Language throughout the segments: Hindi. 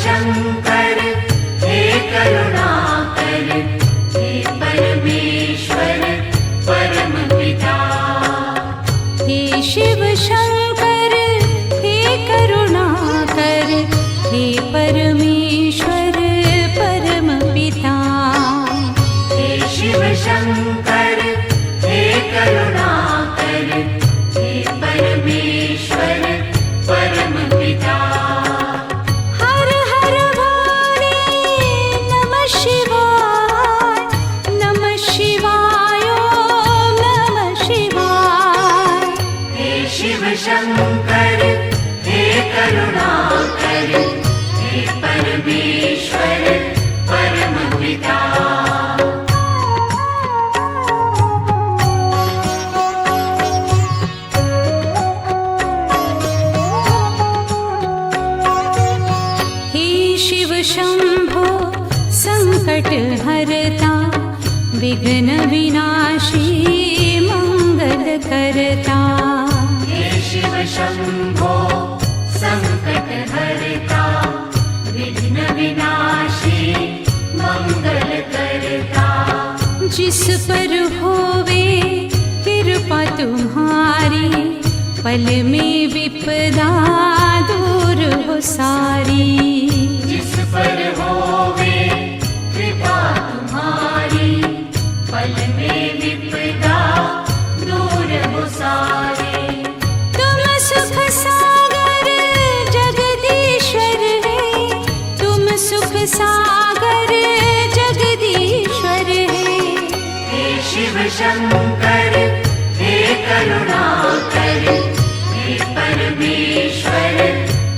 शंकर हे करुणाकर, हे परमेश्वर परम पिता। हे शिव शंकर हे करुणाकर, हे परमेश्वर परम पिता। हे शिव शंकर हे करुणाकर, हे परमेश्वर परम पिता। हर हर भोले नमः शिवाय, नमः शिवाय ओम नमः शिवाय। हे शिव शंकर हे करुणाकर, हे परमेश्वर परम पिता। हे शिव शंभो संकट हरता, विघ्न विनाशी मंगल करता। हे शिव शंभो संकट हरता, विघ्न विनाशी मंगल करता। जिस पर होवे कृपा तुम्हारी, पल में विपदा दूर हो सारी। जिस पर होवे कृपा तुम्हारी, पल में विपदा दूर हो सारे। तुम सुख सागर जगदीश्वर है, तुम सुख सागर जगदीश्वर है। हे शिव शंकर हे करुणाकर, हे परमेश्वर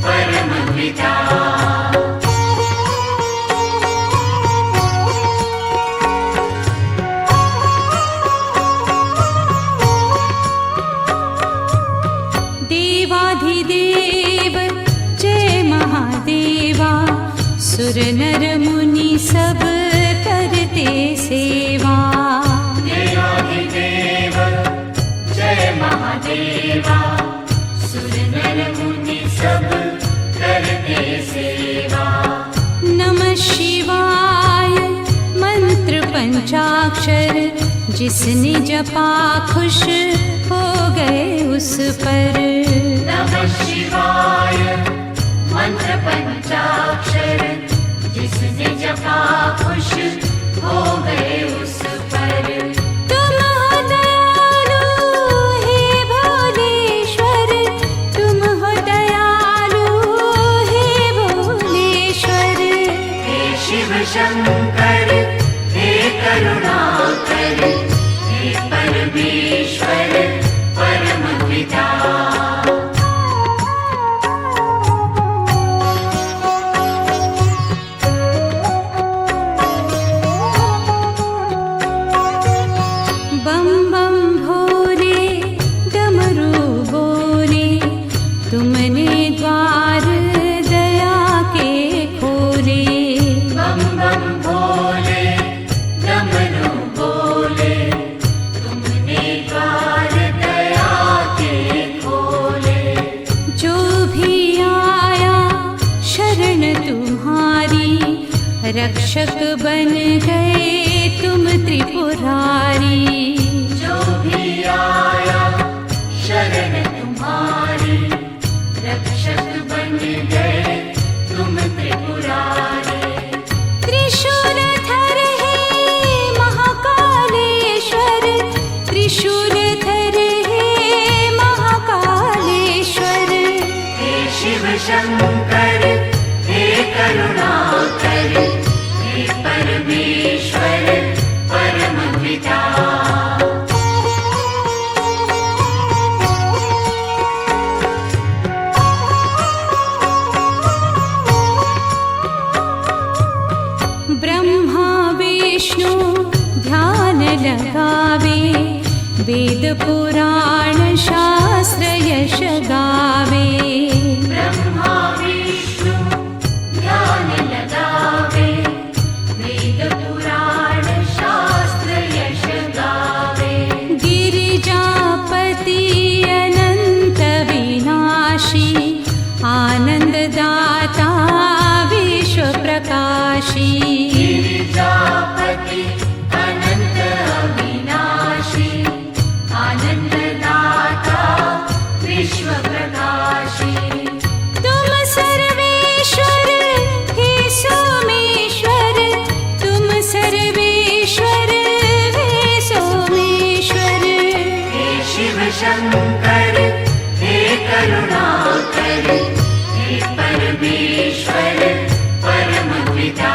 परम पिता। देवाधिदेव जय महादेवा, सुर नर मुनि सब करते सेवा। देवाधिदेव जय महादेवा, सुर नर मुनि सब करते सेवा। नमः शिवाय मंत्र पंचाक्षर, जिसने जपा खुश हो गए उस पर। नमः शिवाय मंत्र पंचाक्षर, जिसने जपा खुश हो गए उस पर। तुम हो दयालु हे भोलेश्वर, तुम हो दयालु हे भोलेश्वर। हे शिव शंकर हे करुणाकर, हे परमेश्वर परम पिता। बम बम भोले डमरू बोले, तुमने द्वार दया के खोले। बम बम भोले डमरू बोले, तुमने द्वार दया के खोले। जो भी आया शरण तुम्हारी, रक्षक बन गए तुम त्रिपुरारी। जो भी आया शरण तुम्हारी, रक्षक बन गए तुम त्रिपुरारी। त्रिशूलधर हे महाकालेश्वर, त्रिशूलधर हे महाकालेश्वर। हे शिव शंकर हे करुणाकर, हे परमेश्वर परम पिता। ब्रह्मा विष्णु ध्यान लगावे, वेद पुराण शास्त्र यश गावे। ब्रह्मा विष्णु ध्यान लगावे, वेद पुराण शास्त्र यश गावे। गिरिजापति अनंत विनाशी, आनंददाता विश्व प्रकाशी गिरिजापति अनंत अविनाशी आनंददाता विश्व प्रकाशी तुम सर्वेश्वर हे सोमेश्वर तुम सर्वेश्वर हे सोमेश्वर हे शिव शंकर हे करुणाकर हे परमेश्वर परम पिता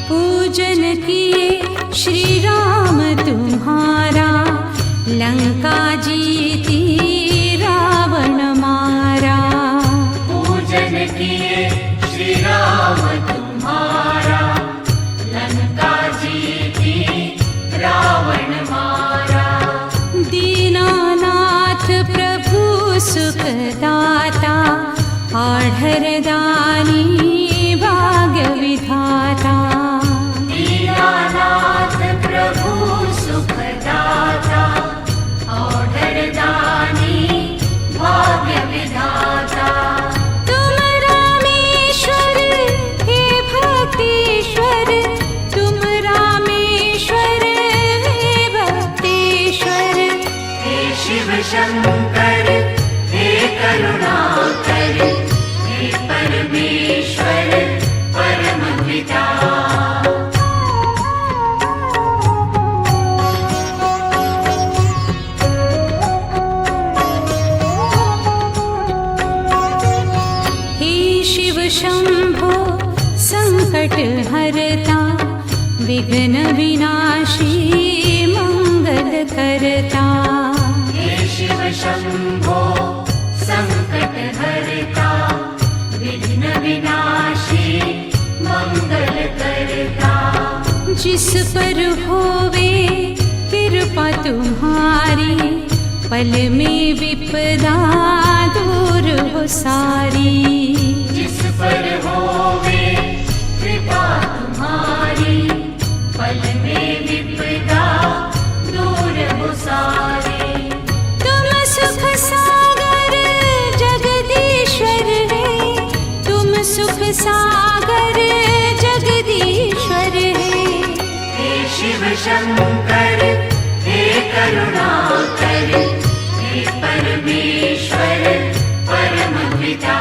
पूजन किए श्री राम तुम्हारा लंका जीती रावण मारा पूजन किए श्री राम तुम्हारा लंका जीती रावण मारा दीनानाथ प्रभु सुखदाता आढ़रदानी भाग्य विधाता दीनानाथ प्रभु सुखदाता औढ़रदानी भाग्य विधाता तुम रामेश्वर हे भक्तेश्वर तुम रामेश्वर हे भक्तेश्वर हे शिव शंकर हे करुणाकर हे परमेश्वर परम पिता हे शिव शंभो संकट हरता विघ्न विनाशी मंगल करता हे शिव शंभो संकट हरता विघ्न विनाशी मंगल करता जिस पर होवे कृपा तुम्हारी पल में विपदा दूर हो सारी जिस पर होवे कृपा तुम्हारी पल में विपदा दूर हो सारे तुम सुख सागर जगदीश्वर है तुम सुख सागर जगदीश्वर है हे शिव शंकर हे करुणाकर हे परमेश्वर परम पिता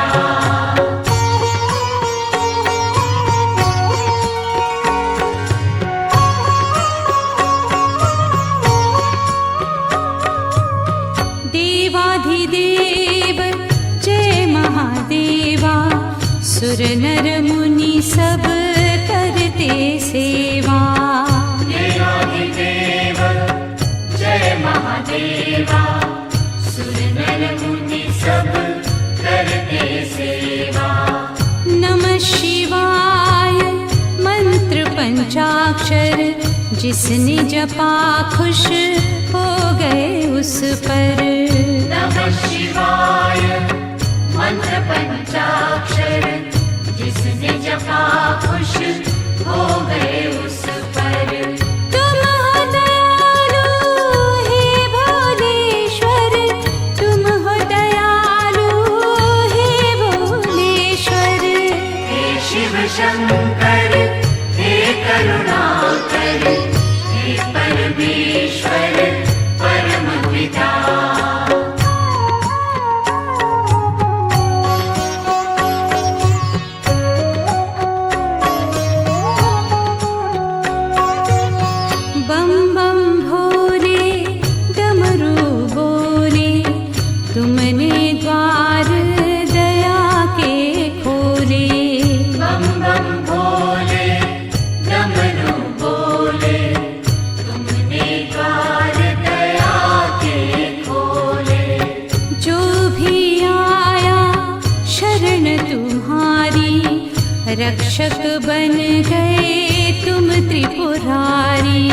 देवाधिदेव जय महादेवा सुर नर मुनि सब करते सेवा देवाधिदेव जय महादेवा सुर नर मुनि सब करते सेवा नमः शिवाय मंत्र पंचाक्षर जिसने जपा खुश हो गए उस पर नमः शिवाय मंत्र पंचाक्षर जिसने जपा खुश हो गए उस पर तुम हो दयालु हे भोलेश्वर तुम हो दयालु हे भोलेश्वर हे शिव शंकर हे करुणाकर हे परमेश्वर परम पिता बम बम भोले डमरू बोले तुमने द्वार दया के खोले बम बम भोले डमरू बोले तुमने द्वार दया के खोले जो भी आया शरण तुम्हारी रक्षक बन गए तुम त्रिपुरारी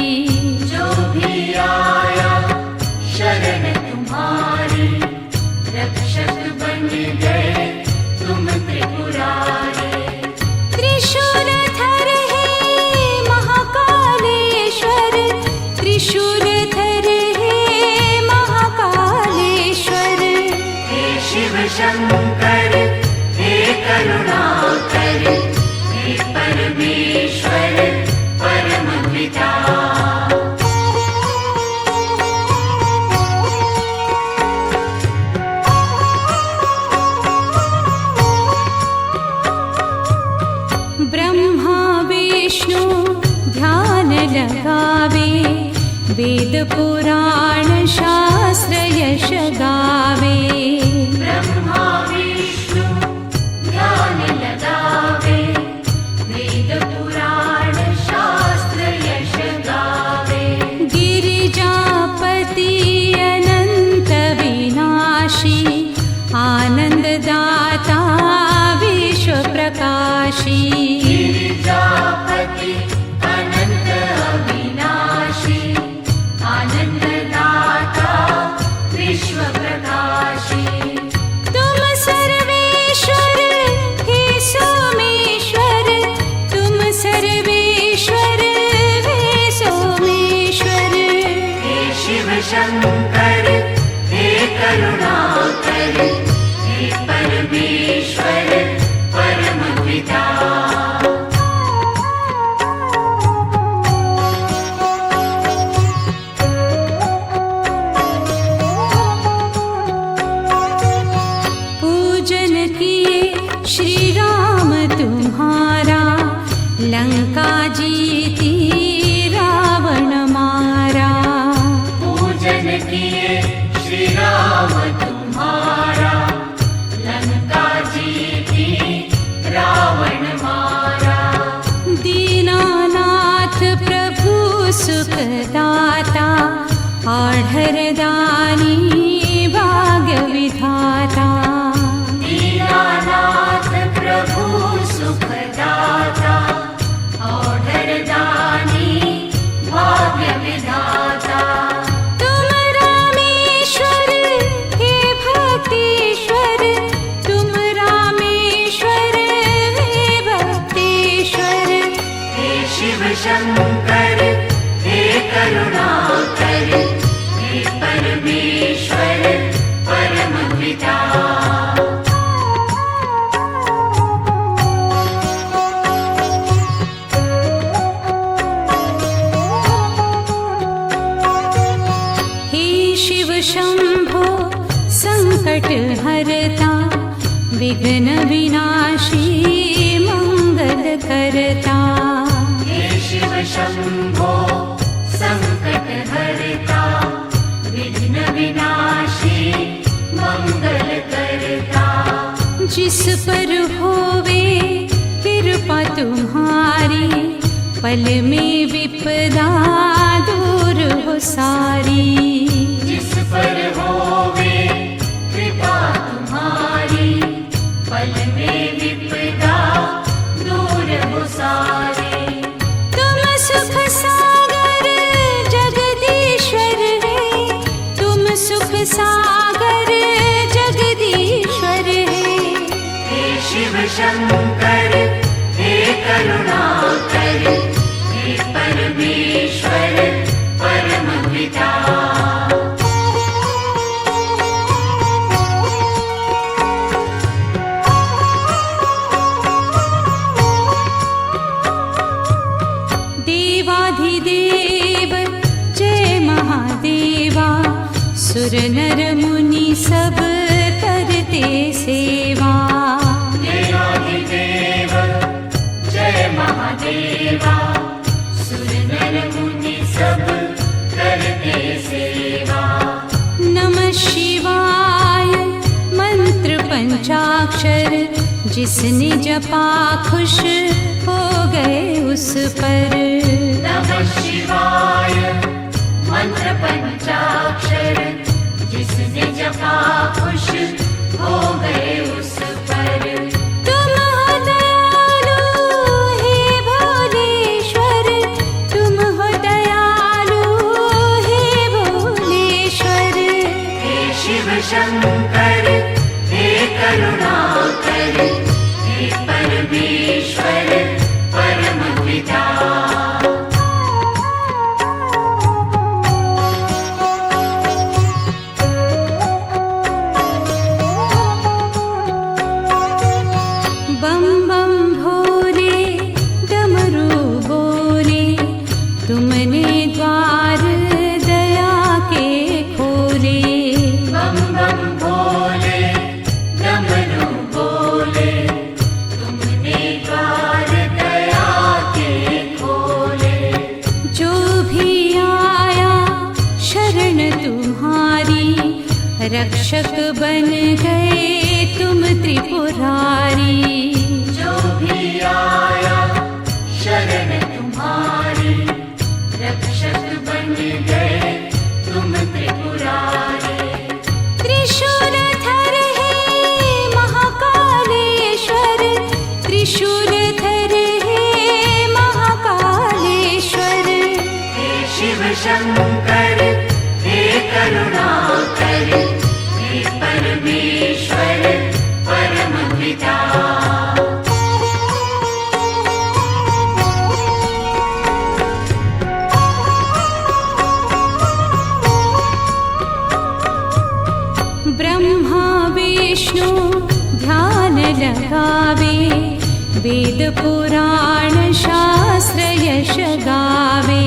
जो भी आया शरण तुम्हारी रक्षक बन गए तुम त्रिपुरारी त्रिशूलधर हे महाकालेश्वर शङ्कर हे करुणाकर हे परमेश्वर परमपिता ब्रह्मा विष्णु ध्यान लगावे वेद पुराण शास्त्र यश गावे ब्रह्मा विष्णु ध्यान लगावे वेद पुराण शास्त्र यश गावे गिरिजापति अनंत विनाशी आनंददाता विश्व प्रकाशी गिरिजापति अनंत अविनाशी आनंददाता विश्व प्रकाशी तुम सर्वेश्वर हे सोमेश्वर तुम सर्वेश्वर हे सोमेश्वर हे शिव शंकर हे करुणाकर हे परमेश्वर परमपिता पूजन किए श्री राम तुम्हारा लंका जीती रावण मारा पूजन किए श्री राम तुम्हारा लंका जीती रावण मारा दीनानाथ प्रभु सुखदाता आढ़र दानी भाग्य विधाता दीनानाथ प्रभु सुखदाता औढ़र दानी भाग्य विधाता तुम रामेश्वर हे भक्तेश्वर तुम रामेश्वर हे भक्तेश्वर हे शिव शंकर हे करुणाकर हे परमेश्वर परमपिता हे शिव शंभो संकट हरता विघ्न विनाशी मंगल करता हे शिव शंभो संकट हरता विघ्न विनाशी मंगल करता जिस पर होवे कृपा तुम्हारी पल में विपदा दूर हो सारी जिस पर होवे कृपा तुम्हारी पल में विपदा दूर हो सारे तुम सुख सागर जगदीश्वर है तुम सुख सागर जगदीश्वर है हे शिव शंकर हे करुणाकर हे परमेश्वर परमपिता देवाधिदेव जय महादेवा सुर नर मुनि सब करते सेवा देवाधिदेव जय महादेवा सुर नर मुनि सब करते सेवा नमः शिवाय मंत्र पंचाक्षर जिसने जपा खुश हो गए उस पर नमः शिवाय मंत्र पंचाक्षर जिसने जपा खुश हो गए उस पर तुम हो दयालु हे भोलेश्वर तुम हो दयालु हे भोलेश्वर हे शिव शंकर हे करुणाकर हे परमेश्वर परमपिता रक्षक बन गए तुम त्रिपुरारी। जो भी आया शरण तुम्हारी, रक्षक बन गए तुम त्रिपुरारी। त्रिशूलधर हे महाकालेश्वर, त्रिशूलधर हे महाकालेश्वर। हे शिव शंकर हे करुणाकर, हे परमेश्वर परम पिता। ब्रह्मा विष्णु ध्यान लगावे, वेद पुराण शास्त्र यश गावे।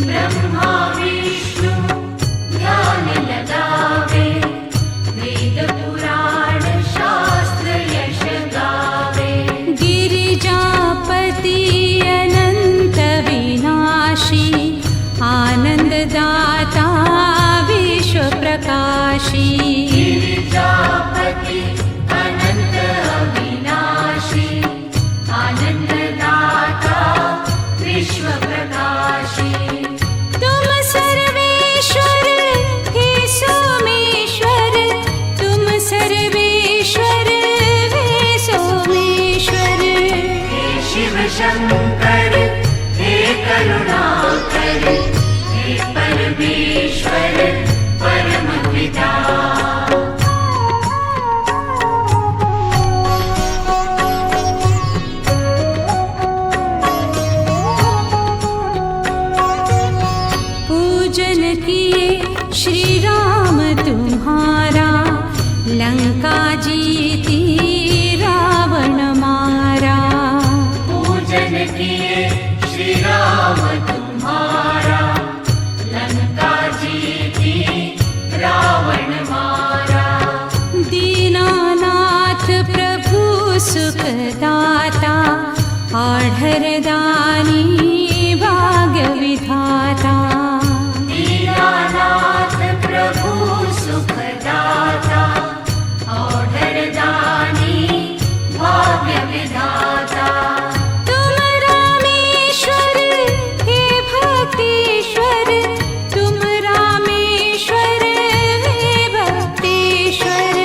ब्रह्मा विष्णु ध्यान लगावे, वेद पुराण शास्त्र यश गावे। गिरिजापति अनंत विनाशी, आनंददाता विश्व प्रकाशी। गिरिजापति अनंत अविनाशी, आनंददाता विश्व प्रकाशी। तुम सर्वेश्वर हे सोमेश्वर, तुम सर्वेश्वर हे सोमेश्वर। हे शिव शंकर हे करुणाकर, हे परमेश्वर परम पिता। पूजन किए श्री राम तुम्हारा, लंका जीती रावण मारा। पूजन किए श्री राम तुम्हारा, लंका जीती रावण मारा। दीनानाथ प्रभु सुखदाता, आढ़रदानी भाग्य विधाता। दीनानाथ प्रभु सुखदाता, औढ़रदानी भाग्य विधाता। तुम रामेश्वर हे भक्तेश्वर, तुम रामेश्वर हे भक्तेश्वर।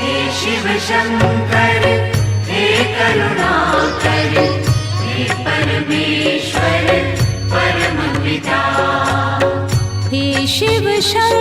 हे शिव शंकर हे करुणाकर, हे परमेश्वर परम पिता। हे शिव शंकर